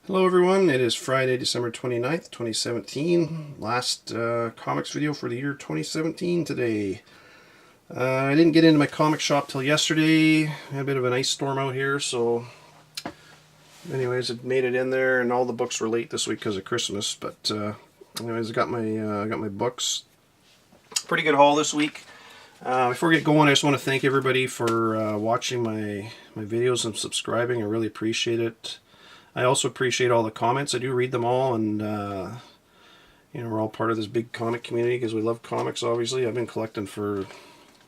Hello everyone, it is Friday, December 29th, 2017. Last comics video for the year 2017 today. I didn't get into my comic shop till yesterday. I had a bit of an ice storm out here, so anyways, it made it in there, and all the books were late this week because of Christmas. But anyways, I got my books. Pretty good haul this week. Before we get going, I just want to thank everybody for watching my videos and subscribing. I really appreciate it. I also appreciate all the comments. I do read them all, and we're all part of this big comic community because we love comics. Obviously, I've been collecting for,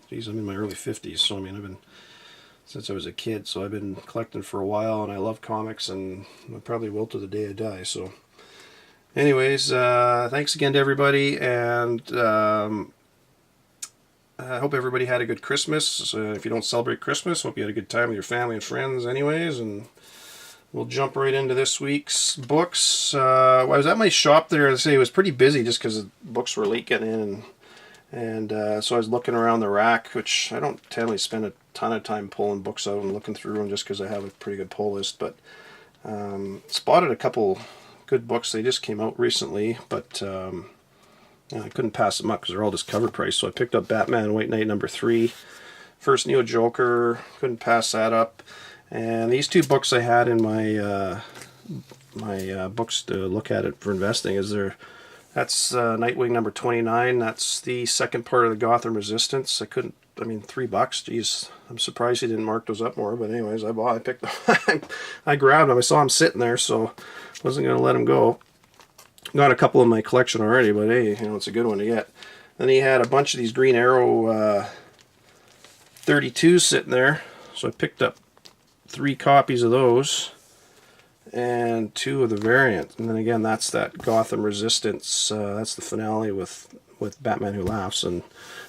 geez, I'm in my early 50s, so I mean, I've been since I was a kid. So I've been collecting for a while, and I love comics, and I probably will to the day I die. So, anyways, thanks again to everybody, and I hope everybody had a good Christmas. If you don't celebrate Christmas, hope you had a good time with your family and friends, anyways, and we'll jump right into this week's books. I was at my shop there. I say it was pretty busy just because the books were late getting in, and so I was looking around the rack, which I don't generally spend a ton of time pulling books out and looking through them just because I have a pretty good pull list. But spotted a couple good books. They just came out recently, but I couldn't pass them up because they're all just cover price. So I picked up Batman White Knight #3, First Neo Joker. Couldn't pass that up. And these two books I had in my books to look at it for investing that's Nightwing #29. That's the second part of the Gotham Resistance. $3. Geez, I'm surprised he didn't mark those up more. But anyways, I picked them. I grabbed them. I saw them sitting there, so wasn't going to let them go. Got a couple in my collection already, but hey, it's a good one to get. Then he had a bunch of these Green Arrow 32s sitting there, so I picked up 3 copies of those and 2 of the variant. And then again, that's that Gotham Resistance. That's the finale with Batman Who Laughs, and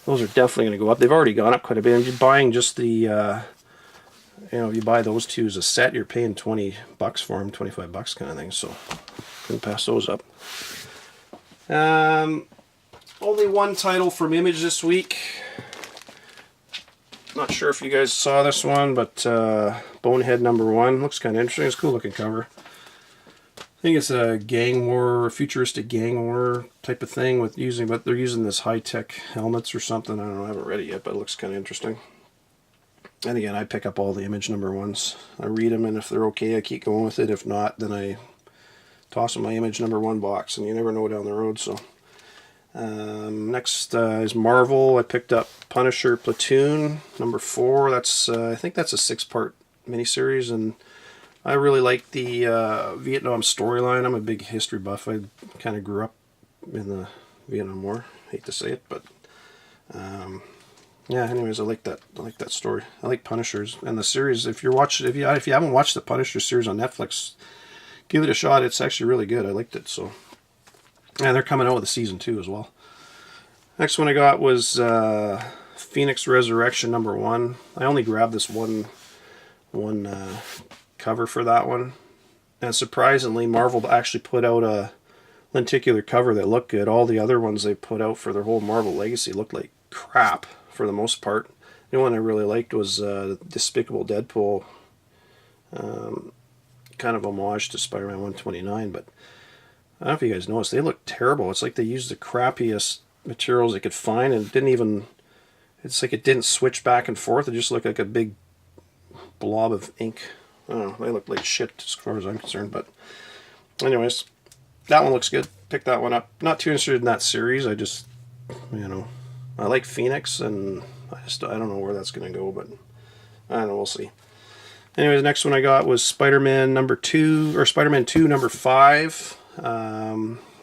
those are definitely going to go up. They've already gone up quite a bit. If you're buying just the if you buy those 2 as a set, you're paying $20 for them, $25 kind of thing. So couldn't pass those up. Only one title from Image this week. Not sure if you guys saw this one, but Bonehead #1 looks kind of interesting. It's a cool looking cover. I think it's a gang war, futuristic gang war type of thing but they're using this high-tech helmets or something. I don't know, I haven't read it yet, but it looks kind of interesting. And again, I pick up all the Image #1s. I read them, and if they're okay, I keep going with it. If not, then I toss in my Image #1 box, and you never know down the road. So next is Marvel. I picked up Punisher Platoon #4. That's I think that's a 6-part miniseries, and I really like the Vietnam storyline. I'm a big history buff. I kind of grew up in the Vietnam War. Hate to say it, but yeah. Anyways, I like that story. I like Punishers and the series. If you haven't watched the Punisher series on Netflix, give it a shot. It's actually really good. I liked it. So, and they're coming out with a season 2 as well. Next one I got was Phoenix Resurrection #1. I only grabbed this one cover for that one, and surprisingly, Marvel actually put out a lenticular cover that looked good. All the other ones they put out for their whole Marvel legacy looked like crap for the most part. The one I really liked was Despicable Deadpool, kind of homage to Spider-Man 129, but I don't know if you guys noticed, they look terrible. It's like they used the crappiest materials they could find, and it's like it didn't switch back and forth. It just looked like a big blob of ink. I don't know, they look like shit as far as I'm concerned, but anyways, that one looks good. Pick that one up. Not too interested in that series. I just, I like Phoenix, and I don't know where that's going to go, but I don't know, we'll see. Anyways, the next one I got was Spider-Man #2, or Spider-Man 2 #5.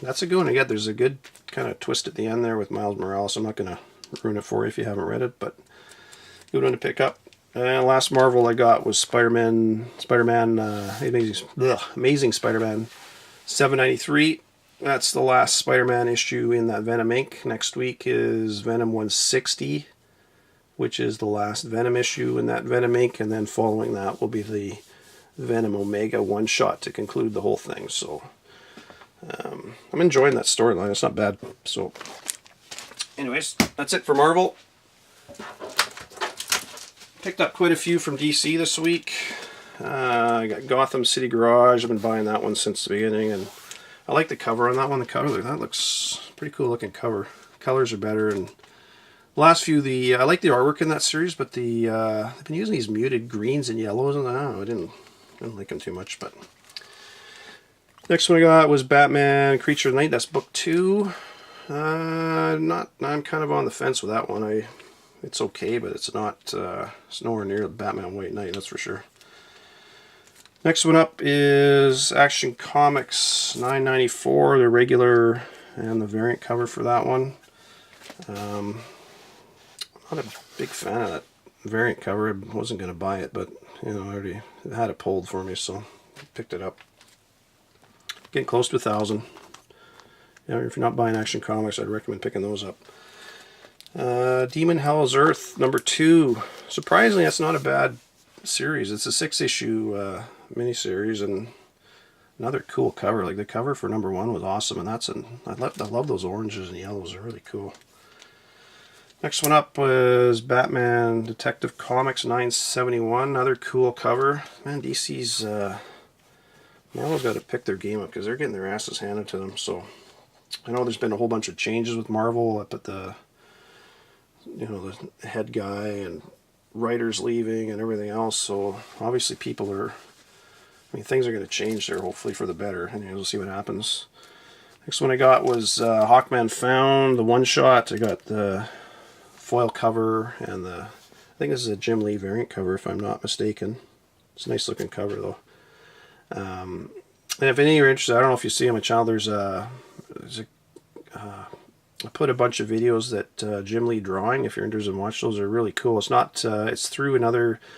That's a good one to get. There's a good kind of twist at the end there with Miles Morales. I'm not going to ruin it for you if you haven't read it, but good one to pick up. And last Marvel I got was Amazing Spider-Man 793. That's the last Spider-Man issue in that Venom Inc. Next week is Venom 160, which is the last Venom issue in that Venom Inc. And then following that will be the Venom Omega one-shot to conclude the whole thing. So I'm enjoying that storyline. It's not bad. So anyways, that's it for Marvel. Picked up quite a few from DC this week. I got Gotham City Garage. I've been buying that one since the beginning, and I like the cover on that one. The cover, that looks pretty cool looking cover. Colors are better, and the last few, I like the artwork in that series, but they've been using these muted greens and yellows, and I don't know, I didn't like them too much. But next one I got was Batman Creature of the Night. That's book 2. I'm kind of on the fence with that one. It's okay, but it's not. It's nowhere near the Batman White Knight, that's for sure. Next one up is Action Comics 994, the regular and the variant cover for that one. I'm not a big fan of that variant cover. I wasn't going to buy it, but you know, I already had it pulled for me, so I picked it up. Getting close to 1,000. You know, if you're not buying Action Comics, I'd recommend picking those up. Demon Hell's Earth number 2. Surprisingly, that's not a bad series. It's a 6-issue miniseries, and another cool cover. Like the cover for number 1 was awesome, and I love those oranges and yellows. They're really cool. Next one up was Batman Detective Comics 971. Another cool cover. Man, DC's Marvel's got to pick their game up because they're getting their asses handed to them. So I know there's been a whole bunch of changes with Marvel up at the head guy and writers leaving and everything else. So obviously things are going to change there, hopefully for the better. And we'll see what happens. Next one I got was Hawkman Found, the one-shot. I got the foil cover and I think this is a Jim Lee variant cover if I'm not mistaken. It's a nice looking cover though. And if any of you are interested, I don't know if you see on my channel, I put a bunch of videos that Jim Lee drawing. If you're interested in watch those, are really cool. It's not. It's through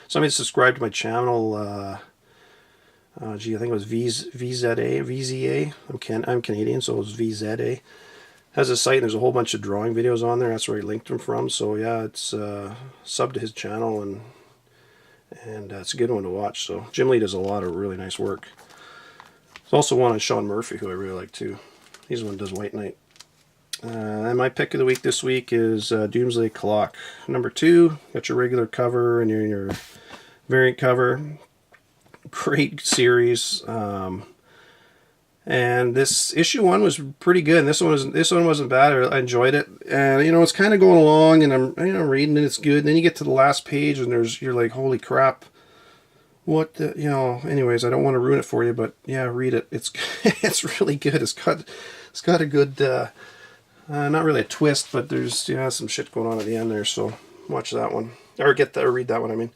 somebody subscribed to my channel. I think it was VZA. I'm Canadian, so it was VZA. Has a site, and there's a whole bunch of drawing videos on there. That's where he linked them from. So yeah, it's sub to his channel, and it's a good one to watch. So Jim Lee does a lot of really nice work. There's also one on Sean Murphy who I really like too. He's the one who does White Knight. And my pick of the week this week is Doomsday Clock number 2. Got your regular cover and your variant cover. Great series. And this issue 1 was pretty good. And this one wasn't bad. I enjoyed it. And it's kind of going along, and I'm reading it. It's good. And then you get to the last page, and you're like, holy crap! What the, Anyways, I don't want to ruin it for you, but yeah, read it. It's it's really good. It's got a good. Not really a twist, but there's some shit going on at the end there. So watch that one, or read that one. I mean.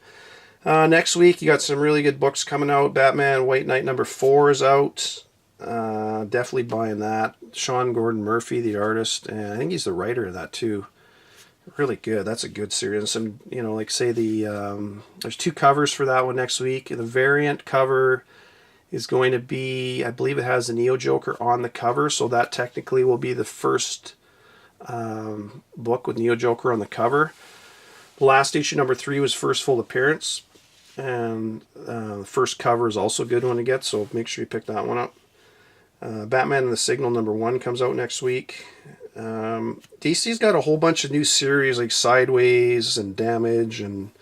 Next week you got some really good books coming out. Batman White Knight number 4 is out. Definitely buying that. Sean Gordon Murphy, the artist, and I think he's the writer of that too. Really good. That's a good series. And some, like say there's 2 covers for that one next week. The variant cover is going to be, I believe it has the Neo Joker on the cover, so that technically will be the first book with Neo Joker on the cover. Last issue number 3 was first full appearance, and the first cover is also a good one to get, so make sure you pick that one up. Batman and the Signal number 1 comes out next week. DC's got a whole bunch of new series like Sideways and Damage and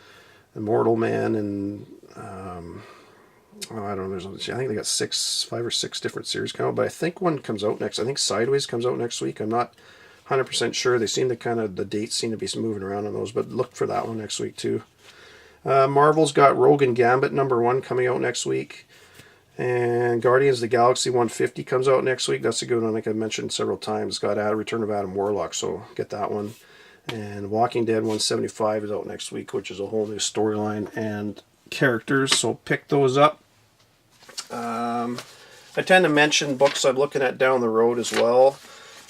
Immortal Man and I don't know. I think they got 5 or 6 different series coming out, but I think one comes out next. I think Sideways comes out next week. I'm not 100% sure. They seem to the dates seem to be moving around on those, but look for that one next week too. Marvel's got Rogue and Gambit number 1 coming out next week. And Guardians of the Galaxy 150 comes out next week. That's a good one, like I mentioned several times. It's got Return of Adam Warlock, so get that one. And Walking Dead 175 is out next week, which is a whole new storyline and characters, so pick those up. I tend to mention books I'm looking at down the road as well.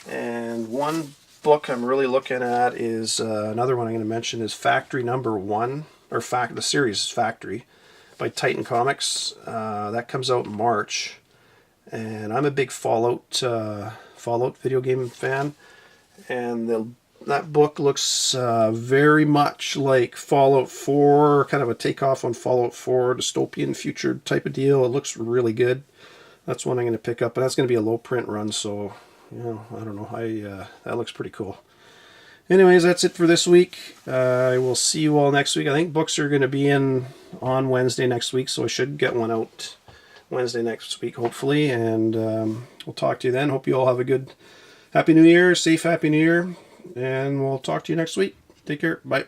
And one book I'm really looking at is, another one I'm going to mention is Factory number 1, or the series is Factory, by Titan Comics. That comes out in March, and I'm a big Fallout video game fan, and that book looks very much like Fallout 4, kind of a takeoff on Fallout 4, dystopian future type of deal. It looks really good. That's one I'm going to pick up, and that's going to be a low print run, so I don't know. That looks pretty cool. Anyways, that's it for this week. I will see you all next week. I think books are going to be in on Wednesday next week, so I should get one out Wednesday next week, hopefully. And we'll talk to you then. Hope you all have a good Happy New Year, safe Happy New Year, and we'll talk to you next week. Take care. Bye.